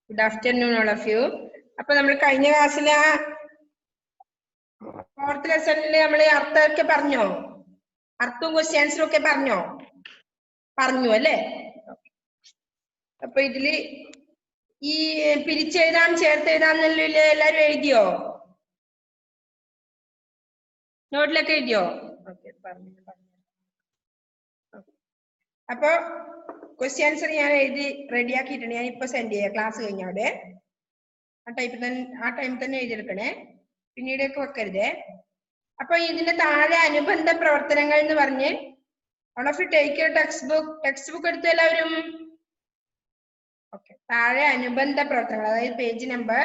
Good afternoon, all of you. അപ്പൊ നമ്മൾ കഴിഞ്ഞ ക്ലാസ്സിലെ ഫോർത്ത് ലെസണിൽ നമ്മൾ അർത്ഥമൊക്കെ പറഞ്ഞോ? അർത്ഥവും ക്വസ്റ്റ്യൻസും ഒക്കെ പറഞ്ഞു അല്ലേ? അപ്പൊ ഇതില് ഈ പിരിച്ചെഴുതാം ചേർത്തെഴുതാന്നല്ലേ എല്ലാരും എഴുതിയോ? നോട്ടിലൊക്കെ എഴുതിയോ? അപ്പൊ ക്വസ്റ്റ്യൻസ് ഞാൻ എഴുതി റെഡിയാക്കിയിട്ടുണ്ട്. ഞാൻ ഇപ്പൊ സെൻഡ് ചെയ്യാം ക്ലാസ് കഴിഞ്ഞവിടെ. ആ ടൈമിൽ തന്നെ എഴുതിയെടുക്കണേ, പിന്നീടേക്ക് വെക്കരുതേ. അപ്പൊ ഇതിന്റെ താഴെ അനുബന്ധ പ്രവർത്തനങ്ങൾ എന്ന് പറഞ്ഞ് all of you take text book എടുത്തു എല്ലാവരും. ഓക്കെ, താഴെ അനുബന്ധ പ്രവർത്തനങ്ങൾ, അതായത് പേജ് നമ്പർ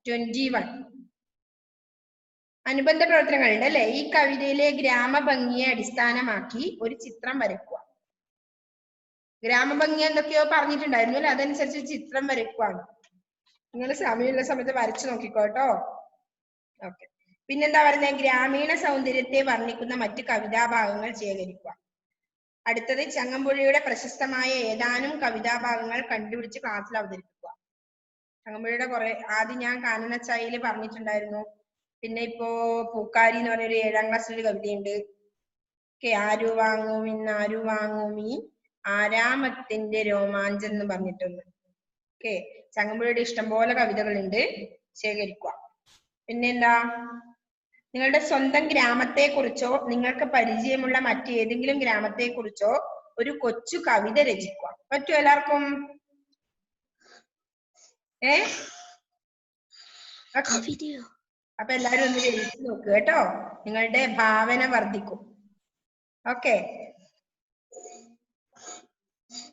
21 അനുബന്ധ പ്രവർത്തനങ്ങൾ ഉണ്ട് അല്ലെ? ഈ കവിതയിലെ ഗ്രാമഭംഗിയെ അടിസ്ഥാനമാക്കി ഒരു ചിത്രം വരയ്ക്കുക. ഗ്രാമഭംഗി എന്തൊക്കെയോ പറഞ്ഞിട്ടുണ്ടായിരുന്നു അല്ലെ? അതനുസരിച്ച് ചിത്രം വരയ്ക്കുവാണ്. നിങ്ങൾ സമയമുള്ള സമയത്ത് വരച്ചു നോക്കിക്കോട്ടോ. ഓക്കെ, പിന്നെന്താ പറയുന്നത്? ഗ്രാമീണ സൗന്ദര്യത്തെ വർണ്ണിക്കുന്ന മറ്റ് കവിതാഭാഗങ്ങൾ ശേഖരിക്കുക. അടുത്തത് ചങ്ങമ്പുഴയുടെ പ്രശസ്തമായ ഏതാനും കവിതാഭാഗങ്ങൾ കണ്ടുപിടിച്ച് ക്ലാസ്സിൽ അവതരിപ്പിക്കുക. ചങ്ങമ്പുഴയുടെ ആദ്യം ഞാൻ കാനനച്ചായയില് പറഞ്ഞിട്ടുണ്ടായിരുന്നു. പിന്നെ ഇപ്പോ പൂക്കാരി എന്ന് പറഞ്ഞൊരു 7ാം ക്ലാസ്സിലൊരു കവിതയുണ്ട്. ആരു വാങ്ങും ഇന്നാരു വാങ്ങുമീ ആരാമത്തിന്റെ രോമാഞ്ചം എന്ന് പറഞ്ഞിട്ടുണ്ട്. ചങ്ങമ്പുഴയുടെ ഇഷ്ടംപോലെ കവിതകളുണ്ട്, ശേഖരിക്കുക. പിന്നെന്താ? നിങ്ങളുടെ സ്വന്തം ഗ്രാമത്തെ കുറിച്ചോ നിങ്ങൾക്ക് പരിചയമുള്ള മറ്റേതെങ്കിലും ഗ്രാമത്തെ കുറിച്ചോ ഒരു കൊച്ചു കവിത രചിക്കുക. പറ്റുമോ എല്ലാവർക്കും? അപ്പൊ എല്ലാരും ഒന്ന് രചിച്ച് നോക്കുക കേട്ടോ, നിങ്ങളുടെ ഭാവന വർദ്ധിക്കും. ഓക്കെ,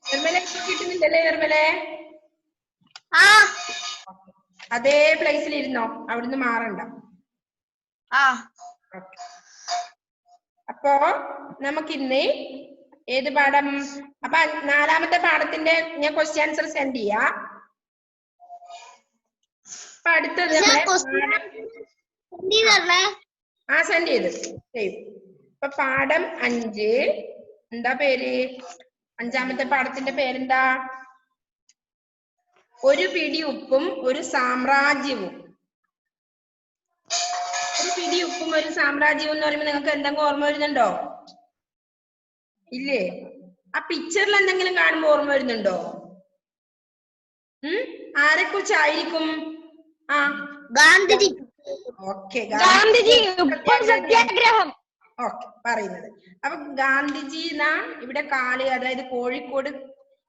നിർമ്മല കിട്ടുന്നില്ലല്ലേ? നിർമ്മലേ അതേ പ്ലേസിൽ ഇരുന്നോ, അവിടുന്ന് മാറണ്ട. അപ്പോ നമുക്കിന്ന് ഏത് പാഠം? അപ്പൊ 4ാമത്തെ പാഠത്തിന്റെ ഞാൻ ക്വസ്റ്റ്യൻ ആൻസർ സെൻഡ് ചെയ്യാം. അപ്പൊ അടുത്തത് സെൻഡ് ചെയ്യും. അപ്പൊ പാഠം 5 എന്താ പേര്? 5ാമത്തെ പാഠത്തിന്റെ പേരെന്താ? ഒരു പിടി ഉപ്പും ഒരു സാമ്രാജ്യവും. ഒരു പിടി ഉപ്പും ഒരു സാമ്രാജ്യവും എന്ന് പറയുമ്പോ നിങ്ങൾക്ക് എന്തെങ്കിലും ഓർമ്മ വരുന്നുണ്ടോ? ഇല്ലേ? ആ പിക്ചറിൽ എന്തെങ്കിലും കാണുമ്പോ ഓർമ്മ വരുന്നുണ്ടോ? ആരെ കുറിച്ചായിരിക്കും? ഗാന്ധിജി. ഓക്കെ, സത്യാഗ്രഹം. ഓക്കെ, പറയുന്നത്. അപ്പൊ ഗാന്ധിജി ഇവിടെ അതായത് കോഴിക്കോട്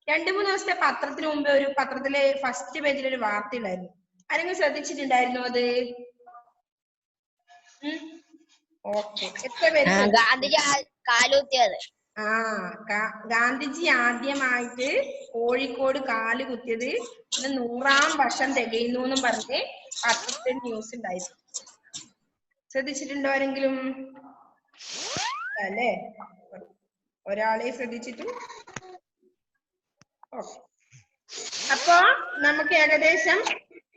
2-3 ദിവസത്തെ പത്രത്തിന് മുമ്പേ ഒരു പത്രത്തിലെ ഫസ്റ്റ് പേജിൽ ഒരു വാർത്ത ഉണ്ടായിരുന്നു. ആരെങ്കിലും ശ്രദ്ധിച്ചിട്ടുണ്ടായിരുന്നു അത്? ഓക്കെ, എത്ര പേര്? ഗാന്ധിജി ആദ്യമായിട്ട് കോഴിക്കോട് കാല് കുത്തിയത് 100ാം വർഷം തികയുന്നു എന്നും പറഞ്ഞ് പത്രത്തിൽ ന്യൂസ് ഉണ്ടായിരുന്നു. ശ്രദ്ധിച്ചിട്ടുണ്ടോ ആരെങ്കിലും? അല്ലേ, ഒരാളെ ശ്രദ്ധിച്ചിട്ടു. അപ്പൊ നമുക്ക് ഏകദേശം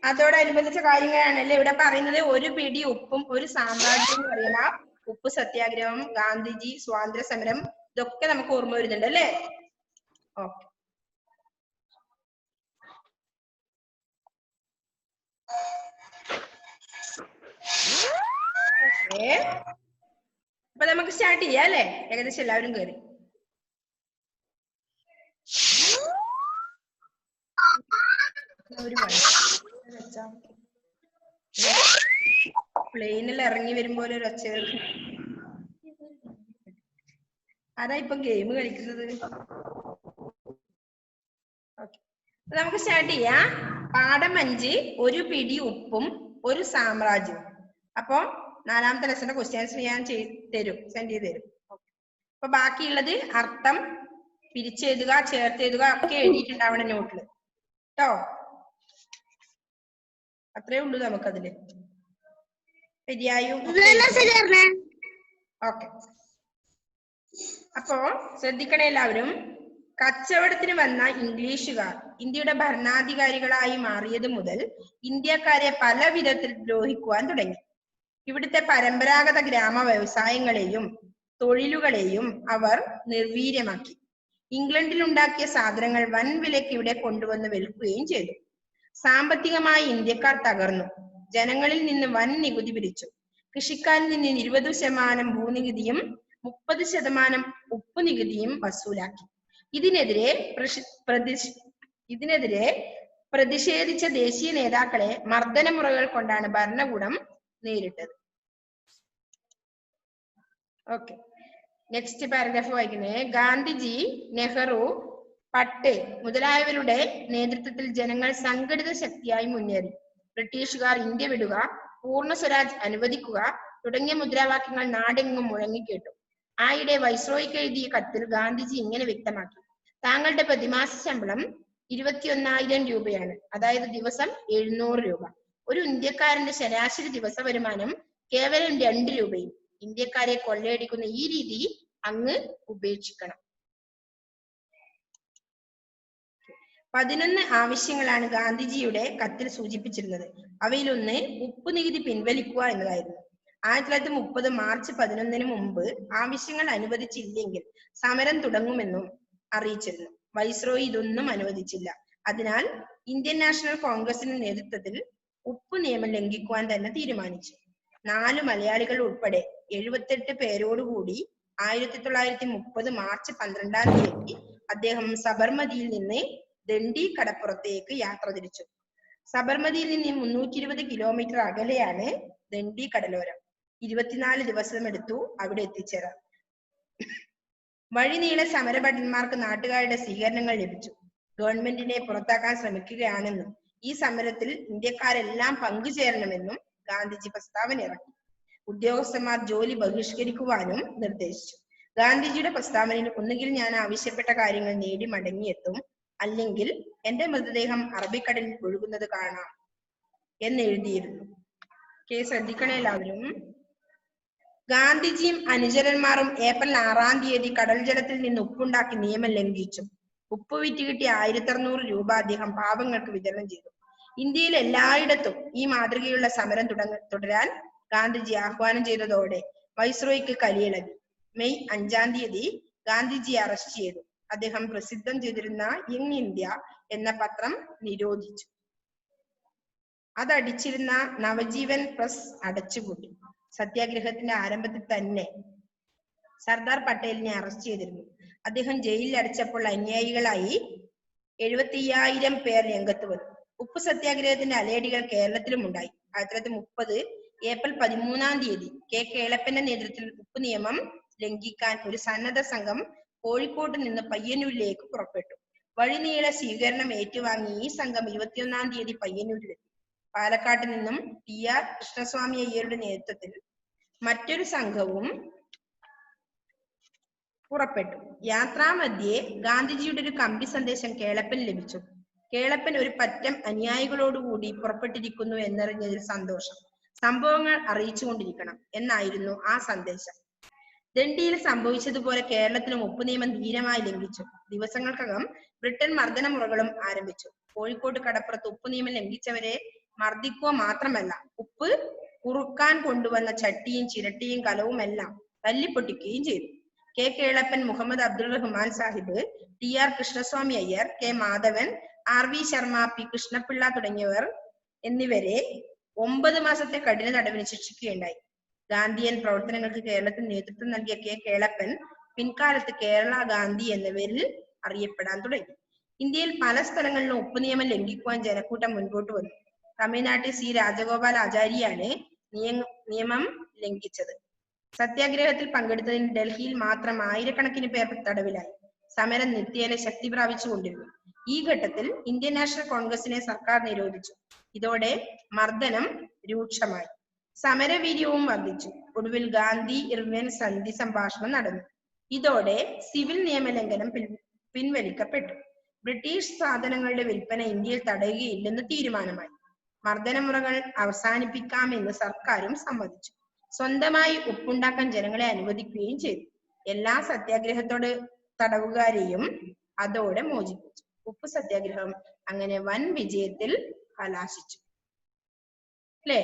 അതോടനുബന്ധിച്ച കാര്യങ്ങളാണല്ലേ ഇവിടെ പറയുന്നത്. ഒരു പിടി ഉപ്പും ഒരു സാമ്രാജ്യം എന്ന് പറയുന്ന ഉപ്പ് സത്യാഗ്രഹം, ഗാന്ധിജി, സ്വാതന്ത്ര്യ സമരം, ഇതൊക്കെ നമുക്ക് ഓർമ്മ വരുന്നുണ്ട് അല്ലേ? ഓക്കെ, അപ്പൊ നമുക്ക് സ്റ്റാർട്ട് ചെയ്യാം അല്ലേ? ഏകദേശം എല്ലാവരും കയറി. പ്ലെയിനിൽ ഇറങ്ങി വരുമ്പോൾ ഒരു ഒച്ച. അതാ ഇപ്പം ഗെയിം കളിക്കുന്നത്. നമുക്ക് സ്റ്റാർട്ട് ചെയ്യാം. പാഠം 5 ഒരു പിടി ഉപ്പും ഒരു സാമ്രാജ്യവും. അപ്പൊ 4ാമത്തെ ലെസന്റെ ക്വസ്റ്റ്യൻസ് ഞാൻ സെൻഡ് ചെയ്ത് തരും. അപ്പൊ ബാക്കിയുള്ളത് അർത്ഥം, പിരിച്ചെഴുതുക, ചേർത്തെഴുതുക ഒക്കെ എഴുതിയിട്ടുണ്ടാവണം നോട്ടില് കേട്ടോ. അത്രേ ഉള്ളൂ നമുക്കതില്. ശരിയായും ഓക്കെ. അപ്പോ ശ്രദ്ധിക്കണേ എല്ലാവരും. കച്ചവടത്തിന് വന്ന ഇംഗ്ലീഷുകാർ ഇന്ത്യയുടെ ഭരണാധികാരികളായി മാറിയത് മുതൽ ഇന്ത്യക്കാരെ പല വിധത്തിൽ ദ്രോഹിക്കുവാൻ തുടങ്ങി. ഇവിടുത്തെ പരമ്പരാഗത ഗ്രാമ വ്യവസായങ്ങളെയും തൊഴിലുകളെയും അവർ നിർവീര്യമാക്കി. ഇംഗ്ലണ്ടിൽ ഉണ്ടാക്കിയ സാധനങ്ങൾ വൻ വിലയ്ക്ക് ഇവിടെ കൊണ്ടുവന്ന് വിൽക്കുകയും ചെയ്തു. സാമ്പത്തികമായി ഇന്ത്യക്കാർ തകർന്നു. ജനങ്ങളിൽ നിന്ന് വൻ നികുതി പിരിച്ചു. കൃഷിക്കാരിൽ നിന്ന് 20% ഭൂനികുതിയും 30% ഉപ്പു നികുതിയും വസൂലാക്കി. ഇതിനെതിരെ പ്രതിഷേധിച്ച ദേശീയ നേതാക്കളെ മർദ്ദനമുറകൾ കൊണ്ടാണ് ഭരണകൂടം നേരിട്ടത്. ഓക്കെ, നെക്സ്റ്റ് പാരഗ്രാഫ് വായിക്കുന്നത്. ഗാന്ധിജി, നെഹ്റു, പട്ടേൽ മുതലായവരുടെ നേതൃത്വത്തിൽ ജനങ്ങൾ സംഘടിത ശക്തിയായി മുന്നേറി. ബ്രിട്ടീഷുകാർ ഇന്ത്യ വിടുക, പൂർണ്ണ സ്വരാജ് അനുവദിക്കുക തുടങ്ങിയ മുദ്രാവാക്യങ്ങൾ നാടെങ്ങും മുഴങ്ങിക്കേട്ടു. ആയിടെ വൈസ്രോയ്ക്ക് എഴുതിയ കത്തിൽ ഗാന്ധിജി ഇങ്ങനെ വ്യക്തമാക്കി: താങ്കളുടെ പ്രതിമാസ ശമ്പളം 21,000 രൂപയാണ്, അതായത് ദിവസം 700 രൂപ. ഒരു ഇന്ത്യക്കാരന്റെ ശരാശരി ദിവസ വരുമാനം കേവലം 2 രൂപയും. ഇന്ത്യക്കാരെ കൊള്ളയടിക്കുന്ന ഈ രീതി അങ്ങ് ഉപേക്ഷിക്കണം. 11 ആവശ്യങ്ങളാണ് ഗാന്ധിജിയുടെ കത്തിൽ സൂചിപ്പിച്ചിരുന്നത്. അവയിലൊന്ന് ഉപ്പു നികുതി പിൻവലിക്കുക എന്നതായിരുന്നു. 1930 മാർച്ച് 11 മുമ്പ് ആവശ്യങ്ങൾ അനുവദിച്ചില്ലെങ്കിൽ സമരം തുടങ്ങുമെന്നും അറിയിച്ചിരുന്നു. വൈസ്രോയി ഇതൊന്നും അനുവദിച്ചില്ല. അതിനാൽ ഇന്ത്യൻ നാഷണൽ കോൺഗ്രസിന്റെ നേതൃത്വത്തിൽ ഉപ്പു നിയമം ലംഘിക്കുവാൻ തന്നെ തീരുമാനിച്ചു. 4 മലയാളികൾ ഉൾപ്പെടെ 78 പേരോടുകൂടി 1930 മാർച്ച് 12 തീയതി അദ്ദേഹം സബർമതിയിൽ നിന്ന് ദണ്ഡി കടപ്പുറത്തേക്ക് യാത്ര തിരിച്ചു. സബർമതിയിൽ നിന്ന് 320 കിലോമീറ്റർ അകലെയാണ് ദണ്ഡി കടലോരം. 24 ദിവസമെടുത്തു അവിടെ എത്തിച്ചേരാൻ. വഴിനീളെ സമരഭടന്മാർക്ക് നാട്ടുകാരുടെ സ്വീകരണങ്ങൾ ലഭിച്ചു. ഗവൺമെന്റിനെ പുറത്താക്കാൻ ശ്രമിക്കുകയാണെന്നും ഈ സമരത്തിൽ ഇന്ത്യക്കാരെല്ലാം പങ്കുചേരണമെന്നും ഗാന്ധിജി പ്രസ്താവന ഇറക്കി. ഉദ്യോഗസ്ഥന്മാർ ജോലി ബഹിഷ്കരിക്കുവാനും നിർദ്ദേശിച്ചു. ഗാന്ധിജിയുടെ പ്രസ്താവനയിൽ ഒന്നുകിൽ ഞാൻ ആവശ്യപ്പെട്ട കാര്യങ്ങൾ നേടി മടങ്ങിയെത്തും, അല്ലെങ്കിൽ എന്റെ മൃതദേഹം അറബിക്കടലിൽ ഒഴുകുന്നത് കാണാം എന്നെഴുതിയിരുന്നു. ശ്രദ്ധിക്കണേ എല്ലാവരും. ഗാന്ധിജിയും അനുചരന്മാരും ഏപ്രിൽ 6 തീയതി കടൽ ജലത്തിൽ നിന്ന് ഉപ്പുണ്ടാക്കി നിയമം ലംഘിച്ചു. ഉപ്പ് വിറ്റ് കിട്ടിയ 1600 രൂപ അദ്ദേഹം പാവങ്ങൾക്ക് വിതരണം ചെയ്തു. ഇന്ത്യയിൽ എല്ലായിടത്തും ഈ മാതൃകയുള്ള സമരം തുടരാൻ ഗാന്ധിജി ആഹ്വാനം ചെയ്തതോടെ വൈസ്രോയ്ക്ക് കലിയിളകി. മെയ് 5 തീയതി ഗാന്ധിജിയെ അറസ്റ്റ് ചെയ്തു. അദ്ദേഹം പ്രസിദ്ധം ചെയ്തിരുന്ന യങ് ഇന്ത്യ എന്ന പത്രം നിരോധിച്ചു. അതടിച്ചിരുന്ന നവജീവൻ പ്രസ് അടച്ചുപൂട്ടി. സത്യാഗ്രഹത്തിന്റെ ആരംഭത്തിൽ തന്നെ സർദാർ പട്ടേലിനെ അറസ്റ്റ് ചെയ്തിരുന്നു. അദ്ദേഹം ജയിലിൽ അടച്ചപ്പോൾ അനുയായികളായി 75,000 പേർ രംഗത്ത് വന്നു. ഉപ്പ് സത്യാഗ്രഹത്തിന്റെ അലയടികൾ കേരളത്തിലും ഉണ്ടായി. 1930 ഏപ്രിൽ 13 തീയതി കെ കേളപ്പന്റെ നേതൃത്വത്തിൽ ഉപ്പ് നിയമം ലംഘിക്കാൻ ഒരു സന്നദ്ധ സംഘം കോഴിക്കോട്ട് നിന്ന് പയ്യന്നൂരിലേക്ക് പുറപ്പെട്ടു. വഴിനീള സ്വീകരണം ഏറ്റുവാങ്ങി ഈ സംഘം 21 തീയതി പയ്യന്നൂരിലെത്തി. പാലക്കാട്ട് നിന്നും TR കൃഷ്ണസ്വാമി അയ്യരുടെ നേതൃത്വത്തിൽ മറ്റൊരു സംഘവും പുറപ്പെട്ടു. യാത്രാമധ്യേ ഗാന്ധിജിയുടെ ഒരു കമ്പി സന്ദേശം കേളപ്പൻ ലഭിച്ചു. കേളപ്പൻ ഒരു പറ്റം അനുയായികളോടുകൂടി പുറപ്പെട്ടിരിക്കുന്നു എന്നറിഞ്ഞതിൽ സന്തോഷം. സംഭവങ്ങൾ അറിയിച്ചുകൊണ്ടിരിക്കണം എന്നായിരുന്നു ആ സന്ദേശം. ദണ്ഡിയിൽ സംഭവിച്ചതുപോലെ കേരളത്തിലും ഉപ്പ് നിയമം ധീരമായി ലംഘിച്ചു. ദിവസങ്ങൾക്കകം ബ്രിട്ടൻ മർദ്ദനമുറകളും ആരംഭിച്ചു. കോഴിക്കോട് കടപ്പുറത്ത് ഉപ്പ് നിയമം ലംഘിച്ചവരെ മർദ്ദിക്കുക മാത്രമല്ല, ഉപ്പ് കുറുക്കാൻ കൊണ്ടുവന്ന ചട്ടിയും ചിരട്ടിയും കലവും എല്ലാം തല്ലിപ്പൊട്ടിക്കുകയും ചെയ്തു. K Kelappan, Muhammad Abdul Rahman Sahib, TR Krishnaswami Iyer, K Madhavan, RV Sharma, P Krishna Pillai തുടങ്ങിയവർ എന്നിവരെ 9 മാസത്തെ കഠിന തടവിന് ശിക്ഷിക്കുകയുണ്ടായി. ഗാന്ധിയൻ പ്രവർത്തനങ്ങൾക്ക് കേരളത്തിൽ നേതൃത്വം നൽകിയ K കേളപ്പൻ പിൻകാലത്ത് കേരള ഗാന്ധി എന്ന പേരിൽ അറിയപ്പെടാൻ തുടങ്ങി. ഇന്ത്യയിൽ പല സ്ഥലങ്ങളിലും ഉപ്പ് നിയമം ലംഘിക്കുവാൻ ജനക്കൂട്ടം മുൻപോട്ട് വന്നു. തമിഴ്നാട്ടിൽ C രാജഗോപാലാചാരിയാണ് നിയമം ലംഘിച്ചത്. സത്യാഗ്രഹത്തിൽ പങ്കെടുത്തതിന് ഡൽഹിയിൽ മാത്രം ആയിരക്കണക്കിന് പേർ തടവിലായി. സമരം നിത്യേന ശക്തി പ്രാപിച്ചു കൊണ്ടിരുന്നു. ഈ ഘട്ടത്തിൽ ഇന്ത്യൻ നാഷണൽ കോൺഗ്രസിനെ സർക്കാർ നിരോധിച്ചു. ഇതോടെ മർദ്ദനം രൂക്ഷമായി. സമരവീര്യവും വർദ്ധിച്ചു. ഒടുവിൽ ഗാന്ധി ഇർവിൻ സന്ധി സംഭാഷണം നടന്നു. ഇതോടെ സിവിൽ നിയമലംഘനം പിൻവലിക്കപ്പെട്ടു. ബ്രിട്ടീഷ് സാധനങ്ങളുടെ വിൽപ്പന ഇന്ത്യയിൽ തടയുകയില്ലെന്ന് തീരുമാനമായി. മർദ്ദനമുറകൾ അവസാനിപ്പിക്കാമെന്ന് സർക്കാരും സമ്മതിച്ചു. സ്വന്തമായി ഉപ്പുണ്ടാക്കാൻ ജനങ്ങളെ അനുവദിക്കുകയും ചെയ്തു. എല്ലാ സത്യാഗ്രഹത്തോട് തടവുകാരെയും അതോടെ മോചിപ്പിച്ചു. ഉപ്പ് സത്യാഗ്രഹം അങ്ങനെ വൻ വിജയത്തിൽ കലാശിച്ചു. അല്ലേ?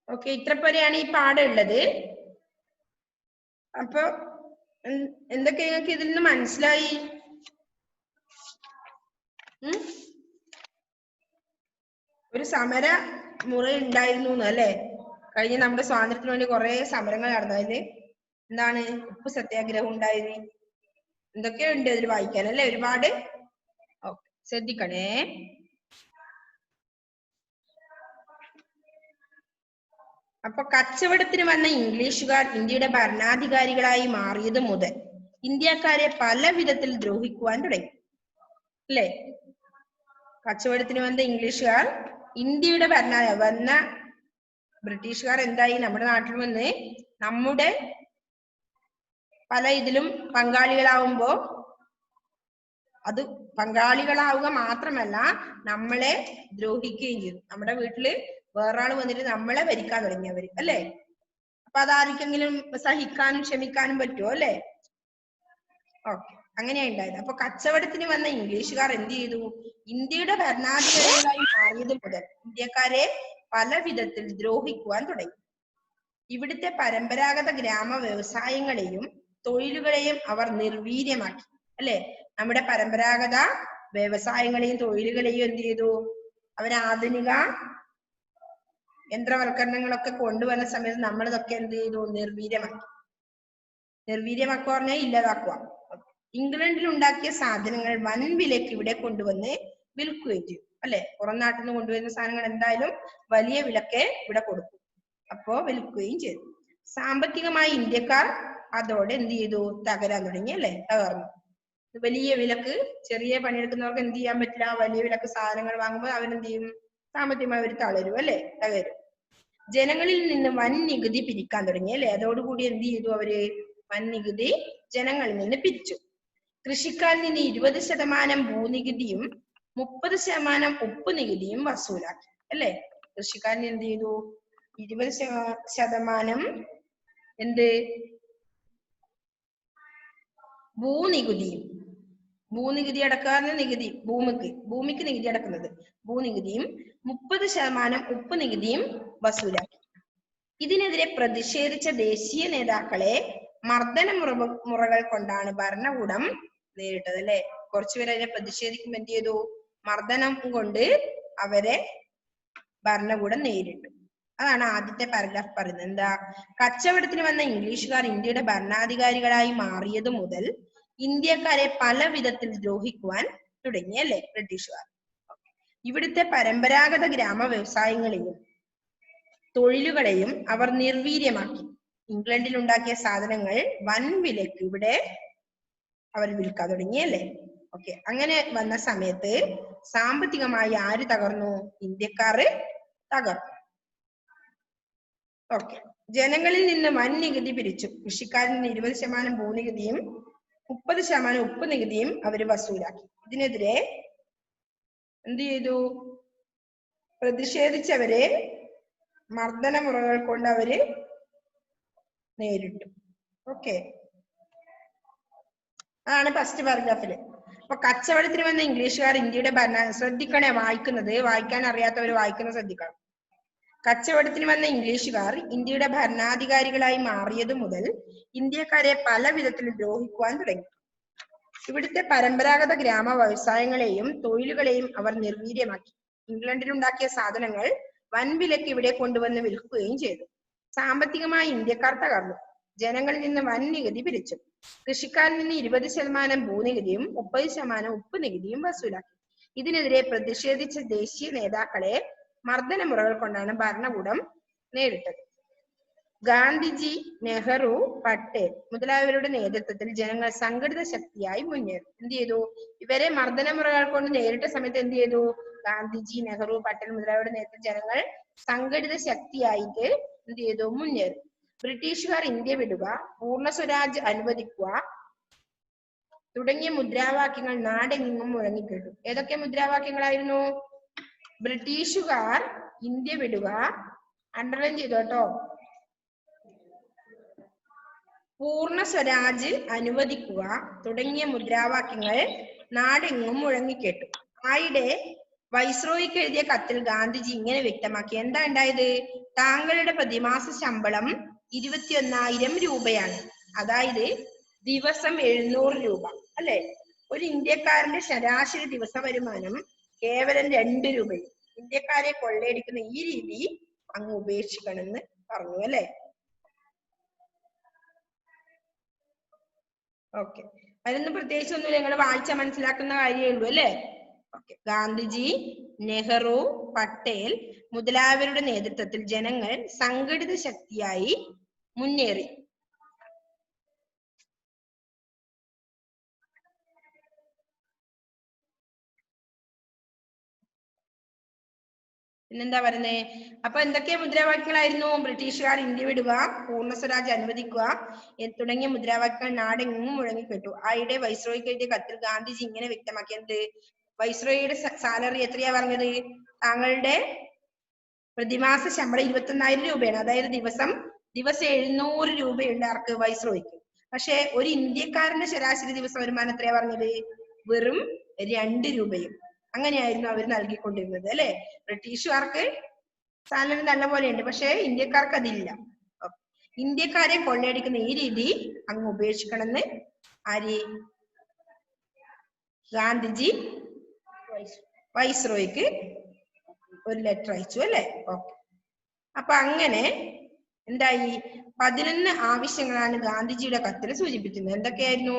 ഓക്കെ, ഇത്ര പോലെയാണ് ഈ പാഠം ഉള്ളത്. അപ്പൊ എന്തൊക്കെ നിങ്ങൾക്ക് ഇതിൽ നിന്ന് മനസ്സിലായി? ഒരു സമര മുറ ഉണ്ടായിരുന്നു അല്ലെ? കഴിഞ്ഞ നമ്മുടെ സ്വാതന്ത്ര്യത്തിന് വേണ്ടി കുറെ സമരങ്ങൾ നടന്നു. അതില് എന്താണ് ഉപ്പ് സത്യാഗ്രഹം ഉണ്ടായത്? എന്തൊക്കെയുണ്ട് അതിൽ വായിക്കാൻ അല്ലെ? ഒരുപാട്. ഓക്കെ, ശ്രദ്ധിക്കണേ. അപ്പൊ കച്ചവടത്തിന് വന്ന ഇംഗ്ലീഷുകാർ ഇന്ത്യയുടെ ഭരണാധികാരികളായി മാറിയത് മുതൽ ഇന്ത്യക്കാരെ പല വിധത്തിൽ ദ്രോഹിക്കുവാൻ തുടങ്ങി അല്ലെ? കച്ചവടത്തിന് വന്ന ഇംഗ്ലീഷുകാർ ഇന്ത്യയുടെ വന്ന ബ്രിട്ടീഷുകാർ എന്തായി? നമ്മുടെ നാട്ടിൽ വന്ന് നമ്മുടെ പല ഇതിലും പങ്കാളികളാവുമ്പോ അത് പങ്കാളികളാവുക മാത്രമല്ല നമ്മളെ ദ്രോഹിക്കുകയും ചെയ്തു. നമ്മുടെ വീട്ടില് വേറൊരാൾ വന്നിട്ട് നമ്മളെ ഭരിക്കാൻ തുടങ്ങിയവര് അല്ലെ? അപ്പൊ അതാർക്കെങ്കിലും സഹിക്കാനും ക്ഷമിക്കാനും പറ്റുമോ അല്ലെ? ഓക്കെ, അങ്ങനെയാ ഉണ്ടായത്. അപ്പൊ കച്ചവടത്തിന് വന്ന ഇംഗ്ലീഷുകാർ എന്ത് ചെയ്തു? ഇന്ത്യയുടെ ഭരണാധികാരികളായി മാറിയത് മുതൽ ഇന്ത്യക്കാരെ പല വിധത്തിൽ ദ്രോഹിക്കുവാൻ തുടങ്ങി. ഇവിടുത്തെ പരമ്പരാഗത ഗ്രാമ വ്യവസായങ്ങളെയും തൊഴിലുകളെയും അവർ നിർവീര്യമാക്കി അല്ലെ? നമ്മുടെ പരമ്പരാഗത വ്യവസായങ്ങളെയും തൊഴിലുകളെയും എന്ത് ചെയ്തു? അവർ ആധുനിക യന്ത്രവൽക്കരണങ്ങളൊക്കെ കൊണ്ടുവന്ന സമയത്ത് നമ്മളിതൊക്കെ എന്ത് ചെയ്തു? നിർവീര്യമാക്കി. നിർവീര്യമാക്കുക പറഞ്ഞാൽ ഇല്ലാതാക്കുക. ഇംഗ്ലണ്ടിൽ ഉണ്ടാക്കിയ സാധനങ്ങൾ വൻ വിലക്ക് ഇവിടെ കൊണ്ടുവന്ന് വിൽക്കുകയും ചെയ്തു അല്ലെ? പുറം നാട്ടിൽ നിന്ന് കൊണ്ടുവരുന്ന സാധനങ്ങൾ എന്തായാലും വലിയ വിലക്ക് ഇവിടെ കൊടുക്കും. അപ്പോ വിൽക്കുകയും ചെയ്തു. സാമ്പത്തികമായി ഇന്ത്യക്കാർ അതോടെ എന്ത് ചെയ്തു? തകരാൻ തുടങ്ങി അല്ലെ? തകർന്നു. വലിയ വിലക്ക് ചെറിയ പണിയെടുക്കുന്നവർക്ക് എന്ത് ചെയ്യാൻ പറ്റില്ല? വലിയ വിലക്ക് സാധനങ്ങൾ വാങ്ങുമ്പോൾ അവരെന്ത് ചെയ്യും? സാമ്പത്തികമായി അവർ തളരും അല്ലെ? തകരും. ജനങ്ങളിൽ നിന്ന് വൻ നികുതി പിരിക്കാൻ തുടങ്ങി അല്ലെ? അതോടുകൂടി എന്ത് ചെയ്തു? അവര് വൻ നികുതി ജനങ്ങളിൽ നിന്ന് പിരിച്ചു. കൃഷിക്കാരിൽ നിന്ന് 20% ഭൂനികുതിയും 30% ഉപ്പ് നികുതിയും വസൂലാക്കി അല്ലെ? കൃഷിക്കാരൻ എന്ത് ചെയ്തു? 20% എന്ത് ഭൂനികുതി അടക്കാവുന്ന നികുതി, ഭൂമിക്ക് നികുതി അടക്കുന്നത് ഭൂനികുതിയും 30% ഉപ്പ് നികുതിയും വസൂലാക്കി. ഇതിനെതിരെ പ്രതിഷേധിച്ച ദേശീയ നേതാക്കളെ മർദ്ദന മുറകൾ കൊണ്ടാണ് ഭരണകൂടം നേരിട്ടത് അല്ലെ? കുറച്ചുപേർ അതിനെ പ്രതിഷേധിക്കുമ്പോൾ എന്ത് ചെയ്തു? മർദ്ദനം കൊണ്ട് അവരെ ഭരണകൂടം നേരിട്ടു. അതാണ് ആദ്യത്തെ പാരഗ്രാഫ് പറയുന്നത്. എന്താ? കച്ചവടത്തിന് വന്ന ഇംഗ്ലീഷുകാർ ഇന്ത്യയുടെ ഭരണാധികാരികളായി മാറിയത് മുതൽ ഇന്ത്യക്കാരെ പല വിധത്തിൽ ദ്രോഹിക്കുവാൻ തുടങ്ങി അല്ലെ? ബ്രിട്ടീഷുകാർ. ഇവിടുത്തെ പരമ്പരാഗത ഗ്രാമ വ്യവസായങ്ങളെയും തൊഴിലുകളെയും അവർ നിർവീര്യമാക്കി. ഇംഗ്ലണ്ടിൽ ഉണ്ടാക്കിയ സാധനങ്ങൾ വൻ വിലക്ക് ഇവിടെ അവർ വിൽക്കാൻ തുടങ്ങി അല്ലെ? ഓക്കെ, അങ്ങനെ വന്ന സമയത്ത് സാമ്പത്തികമായി ആര് തകർന്നു? ഇന്ത്യക്കാര് തകർന്നു. ഓക്കെ, ജനങ്ങളിൽ നിന്ന് വൻ നികുതി പിരിച്ചു. കൃഷിക്കാരിൽ നിന്ന് 20% ഭൂനികുതിയും 30% ഉപ്പ് നികുതിയും അവര് വസൂലാക്കി. ഇതിനെതിരെ എന്ത് ചെയ്തു? പ്രതിഷേധിച്ചവരെ മർദ്ദന മുറകൾ കൊണ്ട് അവര് നേരിട്ടു. ഓക്കെ, അതാണ് ഫസ്റ്റ് പാരഗ്രാഫില്. അപ്പൊ കച്ചവടത്തിന് വന്ന ഇംഗ്ലീഷുകാർ ഇന്ത്യയുടെ ശ്രദ്ധിക്കണേ, വായിക്കാൻ അറിയാത്തവർ വായിക്കുന്നത് ശ്രദ്ധിക്കണം. കച്ചവടത്തിന് വന്ന ഇംഗ്ലീഷുകാർ ഇന്ത്യയുടെ ഭരണാധികാരികളായി മാറിയത് മുതൽ ഇന്ത്യക്കാരെ പല വിധത്തിൽ ദ്രോഹിക്കുവാൻ തുടങ്ങി. ഇവിടുത്തെ പരമ്പരാഗത ഗ്രാമ വ്യവസായങ്ങളെയും തൊഴിലുകളെയും അവർ നിർവീര്യമാക്കി. ഇംഗ്ലണ്ടിൽ ഉണ്ടാക്കിയ സാധനങ്ങൾ വൻ വിലക്ക് ഇവിടെ കൊണ്ടുവന്ന് വിൽക്കുകയും ചെയ്തു. സാമ്പത്തികമായി ഇന്ത്യക്കാർ തകർന്നു. ജനങ്ങളിൽ നിന്ന് വൻ നികുതി പിരിച്ചു. കൃഷിക്കാരിൽ നിന്ന് 20% ഭൂനികുതിയും 30% ഉപ്പ് നികുതിയും വസൂലാക്കി. ഇതിനെതിരെ പ്രതിഷേധിച്ച ദേശീയ നേതാക്കളെ മർദ്ദന മുറകൾ കൊണ്ടാണ് ഭരണകൂടം നേരിട്ടത്. ഗാന്ധിജി, നെഹ്റു, പട്ടേൽ മുതലായവരുടെ നേതൃത്വത്തിൽ ജനങ്ങൾ സംഘടിത ശക്തിയായി മുന്നേറി. എന്ത് ചെയ്തു? ഇവരെ മർദ്ദന മുറകൾ കൊണ്ട് നേരിട്ട സമയത്ത് എന്ത് ചെയ്തു? ഗാന്ധിജി, നെഹ്റു, പട്ടേൽ മുതലായവരുടെ നേതൃത്വത്തിൽ ജനങ്ങൾ സംഘടിത ശക്തിയായിട്ട് എന്ത് ചെയ്തു? മുന്നേറി. ബ്രിട്ടീഷുകാർ ഇന്ത്യ വിടുക, പൂർണ്ണ സ്വരാജ് അനുവദിക്കുക തുടങ്ങിയ മുദ്രാവാക്യങ്ങൾ നാടെങ്ങും മുഴങ്ങിക്കേട്ടു. ഏതൊക്കെ മുദ്രാവാക്യങ്ങളായിരുന്നു? ബ്രിട്ടീഷുകാർ ഇന്ത്യ വിടുക, അണ്ടർലൈൻ ചെയ്തു കേട്ടോ, പൂർണ്ണ സ്വരാജ് അനുവദിക്കുക തുടങ്ങിയ മുദ്രാവാക്യങ്ങൾ നാടെങ്ങും മുഴങ്ങിക്കേട്ടു. ആയിടെ വൈസ്രോയിക്ക് എഴുതിയ കത്തിൽ ഗാന്ധിജി ഇങ്ങനെ വ്യക്തമാക്കി. എന്താ ഉണ്ടായത്? താങ്കളുടെ പ്രതിമാസ ശമ്പളം 21,000 രൂപയാണ്. അതായത് ദിവസം 700 രൂപ അല്ലെ? ഒരു ഇന്ത്യക്കാരന്റെ ശരാശരി ദിവസ വരുമാനം കേവലം 2 രൂപയും. ഇന്ത്യക്കാരെ കൊള്ളയടിക്കുന്ന ഈ രീതി അങ്ങ് ഉപേക്ഷിക്കണമെന്ന് പറഞ്ഞു അല്ലെ. ഓക്കെ, അതിനൊന്നും പ്രത്യേകിച്ച് ഒന്നുമില്ല, നിങ്ങൾ വായിച്ചാൽ മനസ്സിലാക്കുന്ന കാര്യമേ ഉള്ളൂ അല്ലെ. ഓക്കെ, ഗാന്ധിജി, നെഹ്റു, പട്ടേൽ മുതലായവരുടെ നേതൃത്വത്തിൽ ജനങ്ങൾ സംഘടിത ശക്തിയായി മുന്നേറി. പിന്നെന്താ പറയുന്നേ? അപ്പൊ എന്തൊക്കെ മുദ്രാവാക്യങ്ങളായിരുന്നു? ബ്രിട്ടീഷുകാർ ഇന്ത്യ വിടുക, പൂർണ്ണ സ്വരാജ് അനുവദിക്കുക തുടങ്ങിയ മുദ്രാവാക്യങ്ങൾ നാടെങ്ങും മുഴങ്ങിക്കേട്ടു. ആയിടെ വൈസ്രോയ്ക്ക് എഴുതിയ കത്തിൽ ഗാന്ധിജി ഇങ്ങനെ വ്യക്തമാക്കിയത്, വൈസ്രോയുടെ സാലറി എത്രയാ പറഞ്ഞത്? താങ്കളുടെ പ്രതിമാസ ശമ്പളം 21,000 രൂപയാണ്. അതായത് ദിവസം 700 രൂപയുണ്ട് ആർക്ക്? വൈസ്രോയ്ക്ക്. പക്ഷെ ഒരു ഇന്ത്യക്കാരന്റെ ശരാശരി ദിവസ വരുമാനം എത്രയാ പറഞ്ഞത്? വെറും 2 രൂപയും. അങ്ങനെയായിരുന്നു അവർ നൽകിക്കൊണ്ടിരുന്നത് അല്ലെ. ബ്രിട്ടീഷുകാർക്ക് സാലറി നല്ല പോലെ ഉണ്ട്, പക്ഷെ ഇന്ത്യക്കാർക്ക് അതില്ല. ഇന്ത്യക്കാരെ കൊള്ളയടിക്കുന്ന ഈ രീതി അങ്ങ് ഉപേക്ഷിക്കണമെന്ന് ആര്? ഗാന്ധിജി വൈസ്രോയ്ക്ക് ഒരു ലെറ്റർ അയച്ചു അല്ലെ. ഓക്കെ, അപ്പൊ അങ്ങനെ എന്തായി? 11 ആവശ്യങ്ങളാണ് ഗാന്ധിജിയുടെ കത്തിൽ സൂചിപ്പിക്കുന്നത്. എന്തൊക്കെയായിരുന്നു?